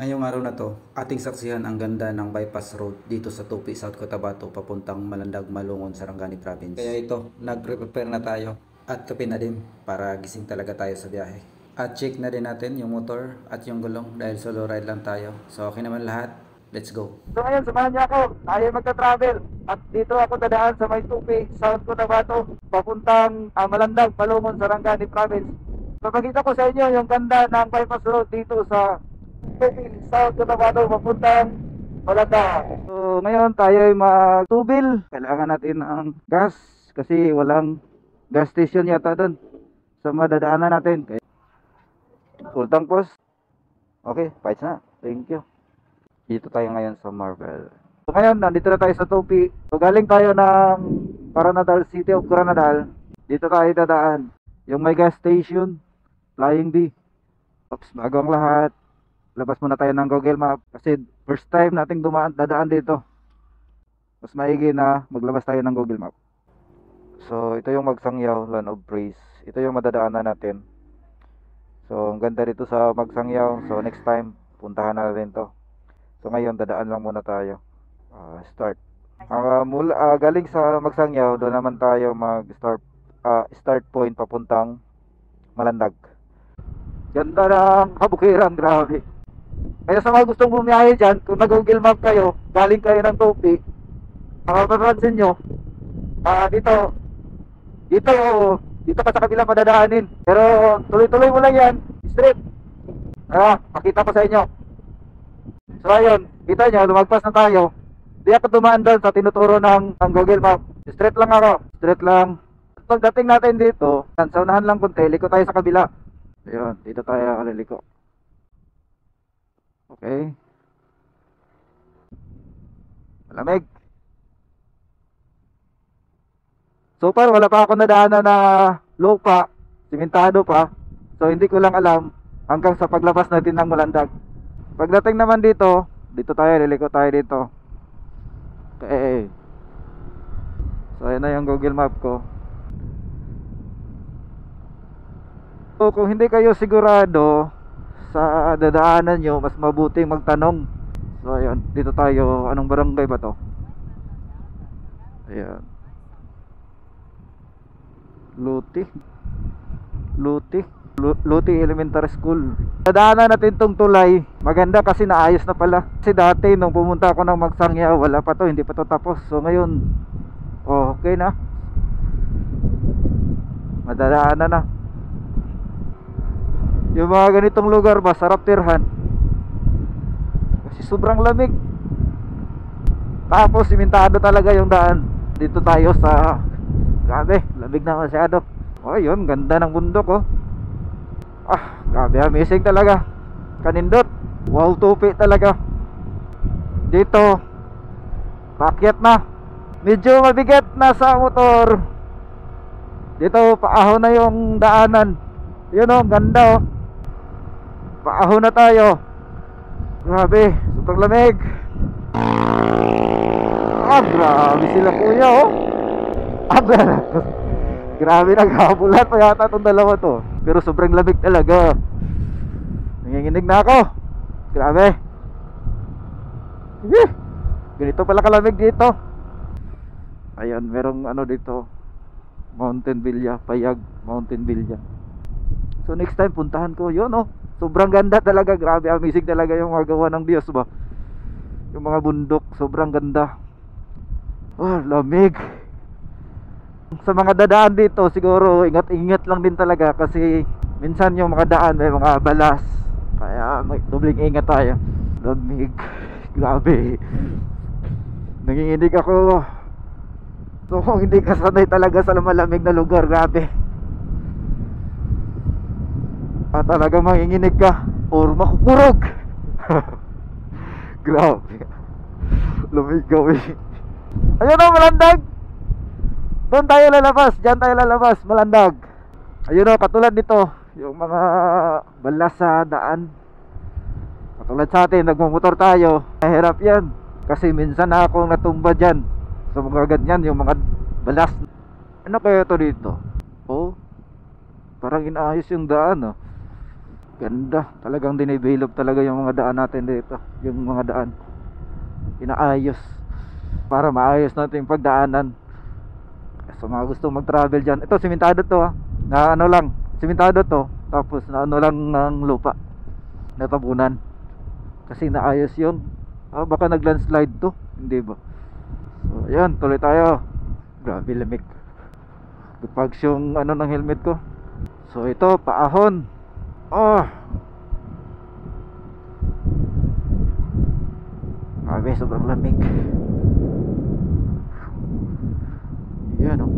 Ngayong araw na to, ating saksihan ang ganda ng bypass road dito sa Tupi, South Cotabato papuntang Malandag, Malungon, Sarangani Province. Kaya ito, nag-prepare na tayo at kape na din para gising talaga tayo sa biyahe. At check na din natin yung motor at yung gulong dahil solo ride lang tayo. So okay naman lahat, let's go. So ngayon, samahan niya ako, tayo magta-travel at dito ako dadaan sa may Tupi, South Cotabato papuntang Malandag, Malungon, Sarangani Province. Papakita ko sa inyo yung ganda ng bypass road dito sa South Cotabato papuntang Malandag. So ngayon tayo ay magtubil. Kailangan natin ng gas kasi walang gas station yata doon sa madadaanan natin. Full tank post. Okay, fights na. Thank you. Dito tayo ngayon sa Marvel. So ngayon nandito na tayo sa Tupi. So galing tayo ng Coronadal, City of Coronadal. Dito tayo dadaan. Yung may gas station, Flying B. Oops, bago ang lahat, labas muna tayo ng Google Map kasi first time nating dadaan dito. Mas maigi na maglabas tayo ng Google Map. So ito yung Magsangyaw, Land of Praise. Ito yung madadaanan natin. So ang ganda dito sa Magsangyaw. So next time puntahan natin to. So ngayon dadaan lang muna tayo. Start. Galing sa Magsangyaw, doon naman tayo start point papuntang Malandag. Ganda ng kabukiran, grabe. Kaya sa mga gustong bumiyahe dyan, kung nag-Google Map kayo, galing kayo ng Tupi, mapapansin nyo, dito ka sa kabila padadaanin. Pero tuloy-tuloy mo lang yan, straight. Makita ko sa inyo. So ayun, kita nyo, lumagpas na tayo. Di ako dumaan doon sa tinuturo ng Google Map. Straight lang ako, straight lang. Pagdating natin dito, sa unahan lang kunti, liko tayo sa kabila. Ayun, dito tayo liliko. Okay. Malamig. So far wala pa ako nadaanan na lupa, simentado pa. So hindi ko lang alam hanggang sa paglabas natin ng Malandag. Pagdating naman dito, tayo liliko tayo dito. Okay. So ayan na yung Google Map ko. So kung hindi kayo sigurado sa dadaanan nyo, mas mabuting magtanong. So ayun, dito tayo. Anong barangay ba to? Ayan, Luti Elementary School. Dadaanan natin tong tulay. Maganda kasi naayos na pala. Kasi dati nung pumunta ako ng Magsangyaw, wala pa to, hindi pa to tapos. So ngayon, okay na. Madadaanan na. Yung mga ganitong lugar ba, sarap tirhan kasi sobrang lamig. Tapos simentado talaga yung daan. Dito tayo sa, grabe, lamig na masyado. Yun, ganda ng bundok grabe, amazing talaga. Kanindot. Wow, Tupi talaga. Dito paakyat na. Medyo mabigat na sa motor. Dito paahon na yung daanan. Yun ganda paahon na tayo. Grabe, sobrang lamig. Grabe sila kuya grabe, naghabulan pa yata itong dalawa to. Pero sobrang lamig talaga. Nanginginig na ako. Grabe. Ganito pala kalamig dito. Ayan, merong dito, Mountain Villa, Payag Mountain Villa. So next time puntahan ko yun. Sobrang ganda talaga, grabe, amazing talaga yung magawa ng Diyos ba. Yung mga bundok, sobrang ganda. Lamig. Sa mga dadaan dito, siguro ingat-ingat lang din talaga kasi minsan yung mga daan may mga balas. Kaya may dobling ingat tayo. Lamig. Grabe. Nanginginig ako. So kung hindi ka sanay talaga sa malamig na lugar, grabe. Talagang manginginig ka or makukurog. Grabe. Lamig gawin. Ayun Malandag. Doon tayo lalabas. Diyan tayo lalabas, Malandag. Ayun katulad nito, yung mga balas sa daan. Katulad sa atin, nagmumotor tayo, mahirap yan. Kasi minsan na akong natumba dyan sa mga ganyan, yung mga balas. Ano kaya ito dito? Parang inaayos yung daan Ganda, talagang dinidevelop talaga yung mga daan natin dito. Yung mga daan inaayos para maayos natin yung pagdaanan. So mga gusto mag-travel dyan, ito simentado to ha, na ano lang, simentado to, tapos na ano lang ng lupa, natabunan kasi naayos yung baka nag-landslide to, hindi ba? So ayan, tuloy tayo. Grabe lamig, pags yung ano ng helmet ko. So ito, paahon. Grabe, sobrang lamig. Yan oh,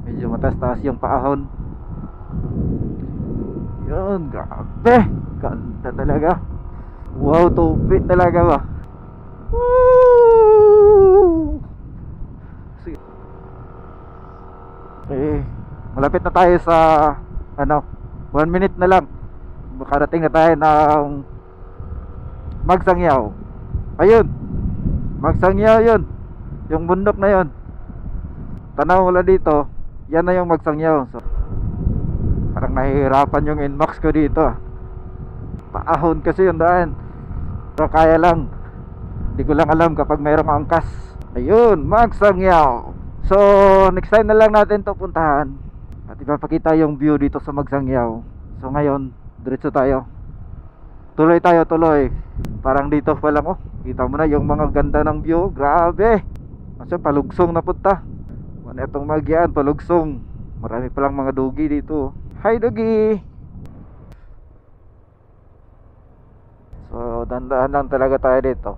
medyo mataas-taas yung paahon. Yun, grabe, ganda talaga. Wow, tupi talaga ba. Woo! Sige. Malapit na tayo sa ano, 1 minute na lang makarating na tayo ng Magsangyaw. Ayun, Magsangyaw yun, yung bundok na yun. Tanaw wala dito, yan na yung Magsangyaw. So parang nahihirapan yung inbox ko dito. Paahon kasi yung daan, pero kaya lang. Hindi ko lang alam kapag mayroong angkas. Ayun, Magsangyaw. So next time na lang natin to puntahan at ipapakita yung view dito sa Magsangyaw. So ngayon, diretso tayo. Tuloy tayo, tuloy. Parang dito pa lang oh, kita mo na yung mga ganda ng view. Grabe. Kasi palugsong na punta. Ano itong Magyaan, palugsong. Marami palang mga dugi dito. Hi dugi. So dandahan lang talaga tayo dito.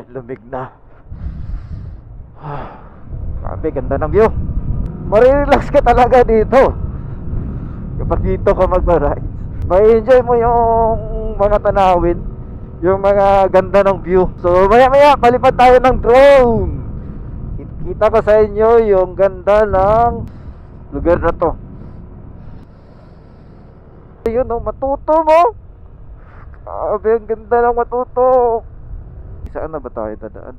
Lamig na. Grabe, ganda ng view. Marirelax ka talaga dito kapag dito ka mag-ride. May enjoy mo yung mga tanawin, yung mga ganda ng view. So maya maya palipad tayo ng drone. Kita ko sa inyo yung ganda ng lugar na to. Ayun oh, Matuto mo. Grabe, ang ganda ng Matuto. Saan na ba tayo dadaan?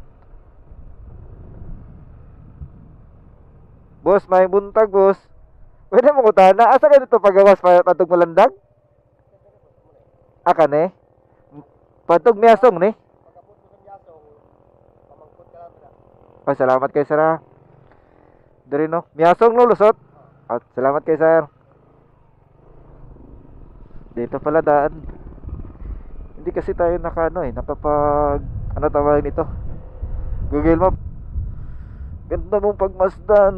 Boss, may buntag boss. Pwede mo kutana. Asa ka dito pagawas patog Malandag? Aka ne? Patog Miasong ne? Oh, salamat kay sir. Dari no? Miasong no lusot? Oh, salamat kay sir. Dito pala daan. Hindi kasi tayo nakapag ano tawag nito? Google Map. Ganda mong pagmasdan.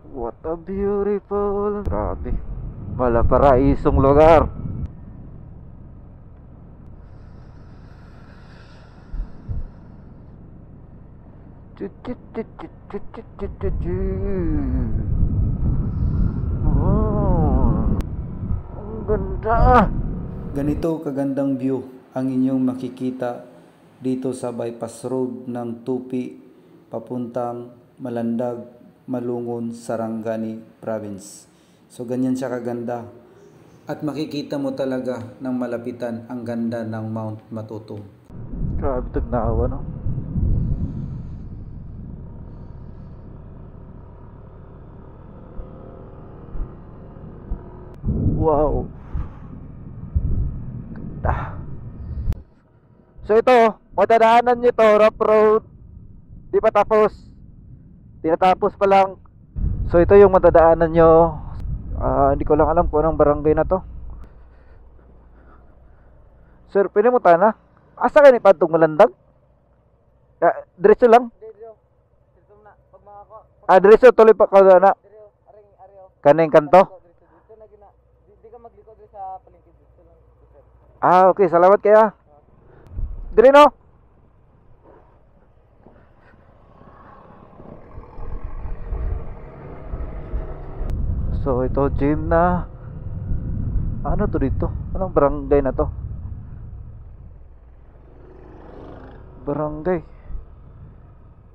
What a beautiful. Grabe. Malaparaisong lugar. Ang ganda. Ganito kagandang view ang inyong makikita dito sa bypass road ng Tupi papuntang Malandag, Malungon, Sarangani Province. So ganyan siya kaganda at makikita mo talaga ng malapitan ang ganda ng Mount Matuto. Grabe tagnawa no. Wow. Ganda. So ito, madadaanan nyo to, rough road. Di pa tapos. Tinatapos pa lang. So ito yung madadaanan nyo. Hindi ko lang alam kung anong barangay na to. Sir, pwede mo tana? Asa ka ni Pantong Malandag? Diretso lang? Diretso tuloy pa ka na. Kaning kanto? Okay, salamat kaya. Dire no? So ito gym na. Ano to dito? Anong barangay na to? Barangay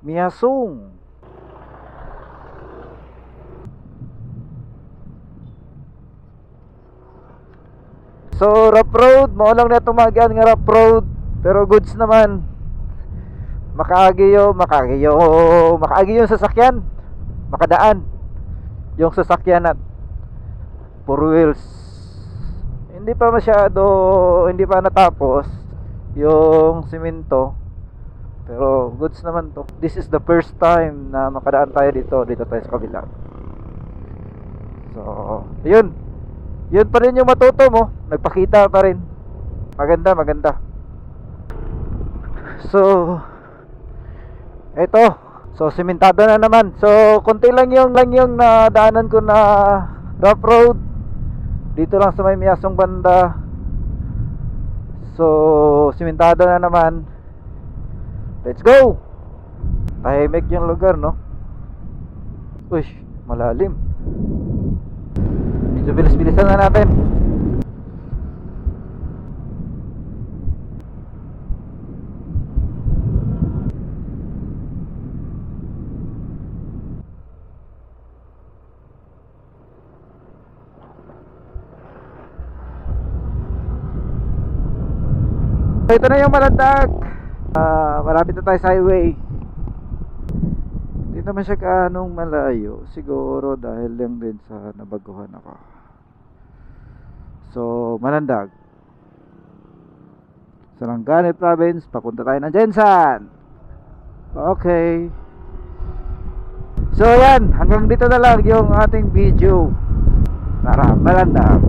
Miasong. So rough road, mo lang na tumagian nga rough road, pero goods naman. makaagi yung sasakyan, makadaan yung sasakyan at four wheels. Hindi pa natapos yung simento, pero goods naman to. This is the first time na makadaan tayo dito tayo sa kabila. So yun pa rin yung matuto mo, nagpakita pa rin. Maganda. So eto, so simentado na naman. So konti lang yung nadaanan ko na rough road dito lang sa may Miasong banda. So simentado na naman. Let's go. Tahimik yung lugar, no? Uy, malalim. Medyo bilis-bilisan na natin. Ito na yung Malandag. Malapit na tayo sa highway. Hindi naman siya kaanong malayo. Siguro dahil lang din sa nabaguhan ako. So Malandag, Sarangani Province. Papunta tayo ng Jensan. Okay. So yan, hanggang dito na lang yung ating video. Tara, Malandag.